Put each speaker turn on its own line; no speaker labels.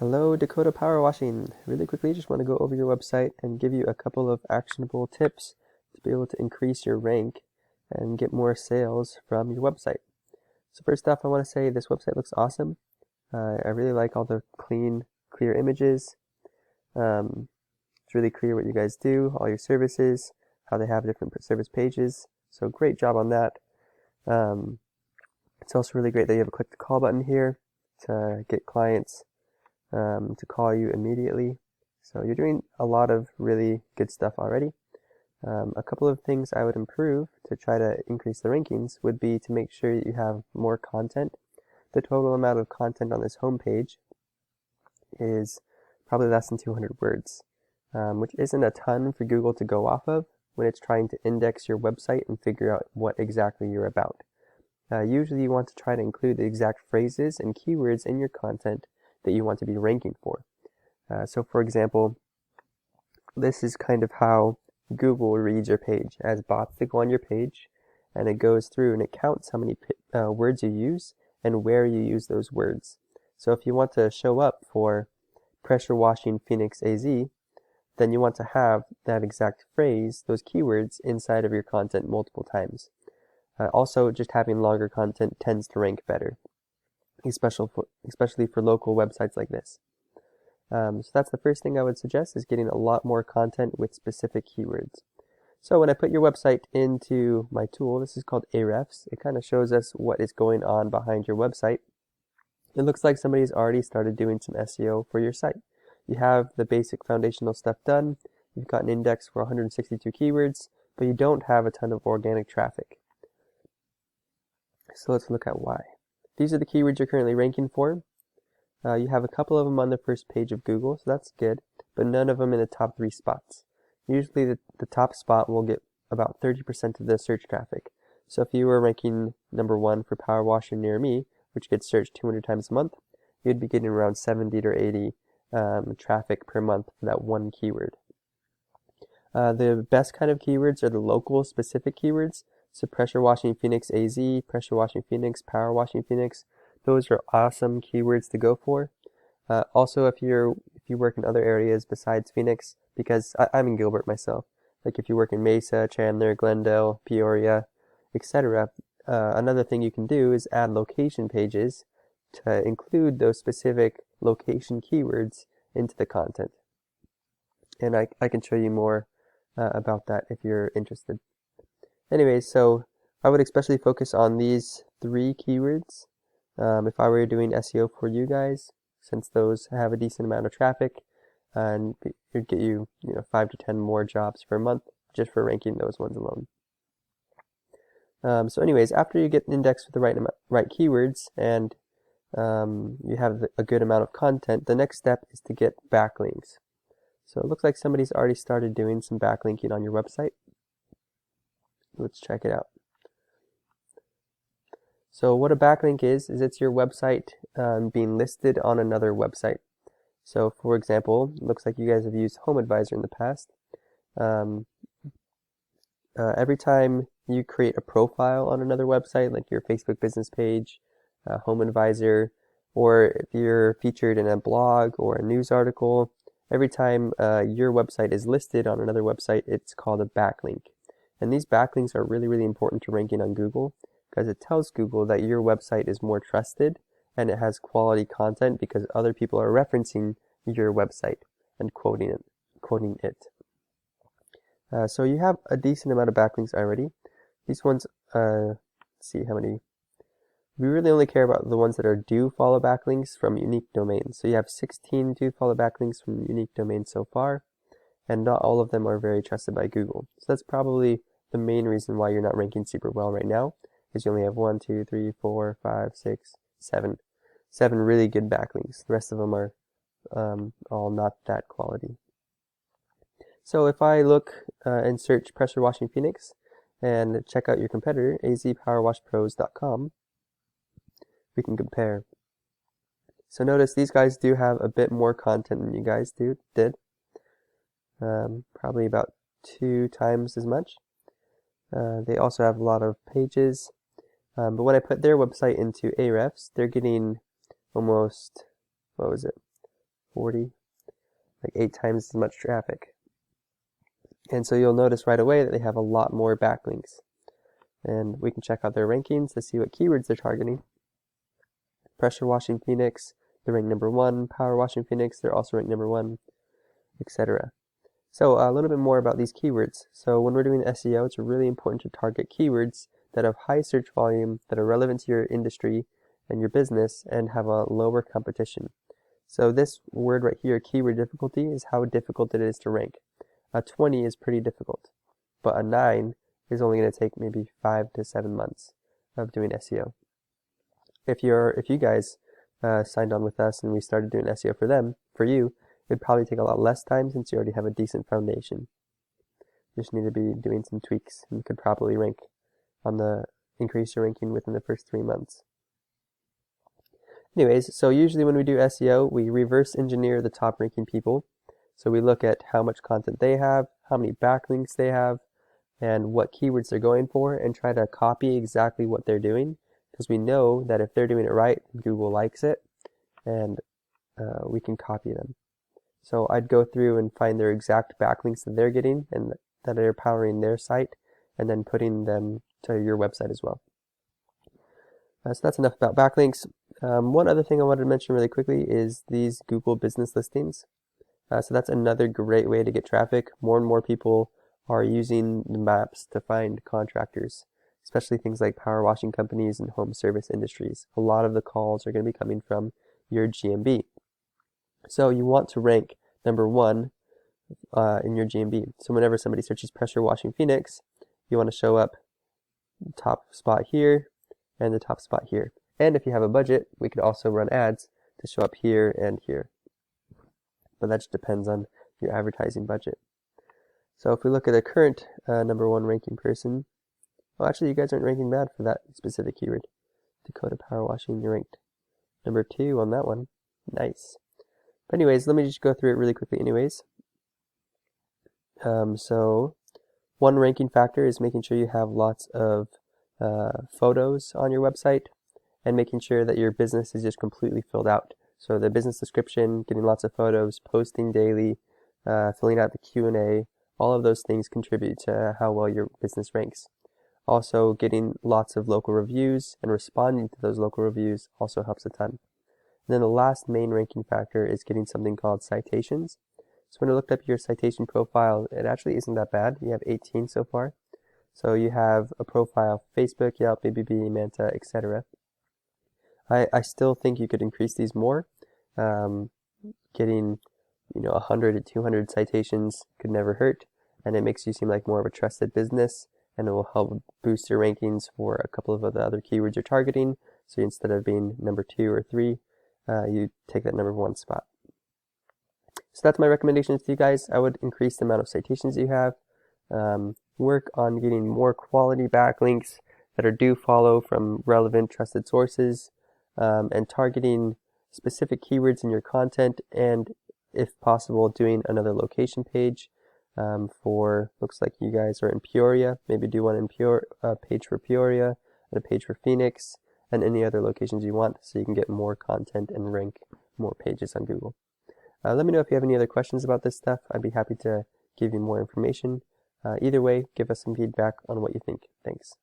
Hello, Dakota Power Washing. Really quickly, just want to go over your website and give you a couple of actionable tips to be able to increase your rank and get more sales from your website. So first off, I want to say this website looks awesome. I really like all the clear images. It's really clear what you guys do, all your services, how they have different service pages. So great job on that. It's also really great that you have a click to call button here to get clients to call you immediately. So you're doing a lot of really good stuff already. A couple of things I would improve to try to increase the rankings would be to make sure that you have more content. The total amount of content on this homepage is probably less than 200 words, which isn't a ton for Google to go off of when it's trying to index your website and figure out what exactly you're about. Usually you want to try to include the exact phrases and keywords in your content that you want to be ranking for. So for example, this is kind of how Google reads your page. It has bots that go on your page, and it goes through and it counts how many words you use and where you use those words. So if you want to show up for pressure washing Phoenix AZ, then you want to have that exact phrase, those keywords, inside of your content multiple times. Also, just having longer content tends to rank better, especially for local websites like this. So that's the first thing I would suggest, is getting a lot more content with specific keywords. So when I put your website into my tool, this is called Ahrefs, it kind of shows us what is going on behind your website. It looks like somebody's already started doing some SEO for your site. You have the basic foundational stuff done, you've got an index for 162 keywords, but you don't have a ton of organic traffic. So let's look at why. These are the keywords you're currently ranking for. You have a couple of them on the first page of Google, so that's good, but none of them in the top 3 spots. Usually the top spot will get about 30% of the search traffic. So if you were ranking number 1 for power washer near me, which gets searched 200 times a month, you'd be getting around 70 to 80 traffic per month for that one keyword. The best kind of keywords are the local specific keywords. So pressure washing Phoenix AZ, pressure washing Phoenix, power washing Phoenix. Those are awesome keywords to go for. Also, if you work in other areas besides Phoenix, because I'm in Gilbert myself, like if you work in Mesa, Chandler, Glendale, Peoria, etc., another thing you can do is add location pages to include those specific location keywords into the content. And I can show you more about that if you're interested. Anyways, so I would especially focus on these 3 keywords. If I were doing SEO for you guys, since those have a decent amount of traffic, and it'd get you, 5 to 10 more jobs per month just for ranking those ones alone. So anyways, after you get indexed with the right keywords and you have a good amount of content, the next step is to get backlinks. So it looks like somebody's already started doing some backlinking on your website. Let's check it out. So what a backlink is it's your website being listed on another website. So for example, it looks like you guys have used Home Advisor in the past. Every time you create a profile on another website, like your Facebook business page, Home Advisor, or if you're featured in a blog or a news article, every time your website is listed on another website, it's called a backlink. And these backlinks are really, really important to ranking on Google, because it tells Google that your website is more trusted and it has quality content because other people are referencing your website and quoting it. So you have a decent amount of backlinks already. These ones, let's see how many. We really only care about the ones that are do follow backlinks from unique domains. So you have 16 do follow backlinks from unique domains so far, and not all of them are very trusted by Google. So that's probably the main reason why you're not ranking super well right now, is you only have 1, 2, 3, 4, 5, 6, 7. 7 really good backlinks. The rest of them are all not that quality. So if I look and search pressure washing Phoenix and check out your competitor, azpowerwashpros.com, we can compare. So notice these guys do have a bit more content than you guys did. Probably about 2 times as much. They also have a lot of pages. But when I put their website into Ahrefs, they're getting almost, 40, like 8 times as much traffic. And so you'll notice right away that they have a lot more backlinks. And we can check out their rankings to see what keywords they're targeting. Pressure washing Phoenix, they're ranked number 1. Power washing Phoenix, they're also ranked number 1, etc. So a little bit more about these keywords. So when we're doing SEO, it's really important to target keywords that have high search volume, that are relevant to your industry and your business, and have a lower competition. So this word right here, keyword difficulty, is how difficult it is to rank. A 20 is pretty difficult, but a 9 is only going to take maybe 5 to 7 months of doing SEO. If you guys signed on with us and we started doing SEO for you, it'd probably take a lot less time since you already have a decent foundation. You just need to be doing some tweaks and you could probably increase your ranking within the first 3 months. Anyways, so usually when we do SEO, we reverse engineer the top ranking people. So we look at how much content they have, how many backlinks they have, and what keywords they're going for, and try to copy exactly what they're doing, because we know that if they're doing it right, Google likes it, and we can copy them. So I'd go through and find their exact backlinks that they're getting and that are powering their site, and then putting them to your website as well. So that's enough about backlinks. One other thing I wanted to mention really quickly is these Google business listings. So that's another great way to get traffic. More and more people are using the maps to find contractors, especially things like power washing companies and home service industries. A lot of the calls are going to be coming from your GMB. So you want to rank number 1 in your GMB. So whenever somebody searches pressure washing Phoenix, you want to show up top spot here and the top spot here. And if you have a budget, we could also run ads to show up here and here. But that just depends on your advertising budget. So if we look at a current number 1 ranking person, well, actually you guys aren't ranking bad for that specific keyword. Dakota power washing, you're ranked number 2 on that one. Nice. But anyways, let me just go through it really quickly anyways. So one ranking factor is making sure you have lots of photos on your website, and making sure that your business is just completely filled out. So the business description, getting lots of photos, posting daily, filling out the Q&A, all of those things contribute to how well your business ranks. Also, getting lots of local reviews and responding to those local reviews also helps a ton. And then the last main ranking factor is getting something called citations. So when I looked up your citation profile, it actually isn't that bad. You have 18 so far. So you have a profile, Facebook, Yelp, BBB, Manta, etc. I still think you could increase these more. Getting 100 to 200 citations could never hurt, and it makes you seem like more of a trusted business, and it will help boost your rankings for a couple of the other keywords you're targeting. So instead of being number 2 or 3, you take that number 1 spot. So that's my recommendations to you guys. I would increase the amount of citations you have. Work on getting more quality backlinks that are do follow from relevant, trusted sources, and targeting specific keywords in your content, and if possible, doing another location page looks like you guys are in Peoria. Maybe do one in page for Peoria, and a page for Phoenix, and any other locations you want, so you can get more content and rank more pages on Google. Let me know if you have any other questions about this stuff. I'd be happy to give you more information. Either way, give us some feedback on what you think. Thanks.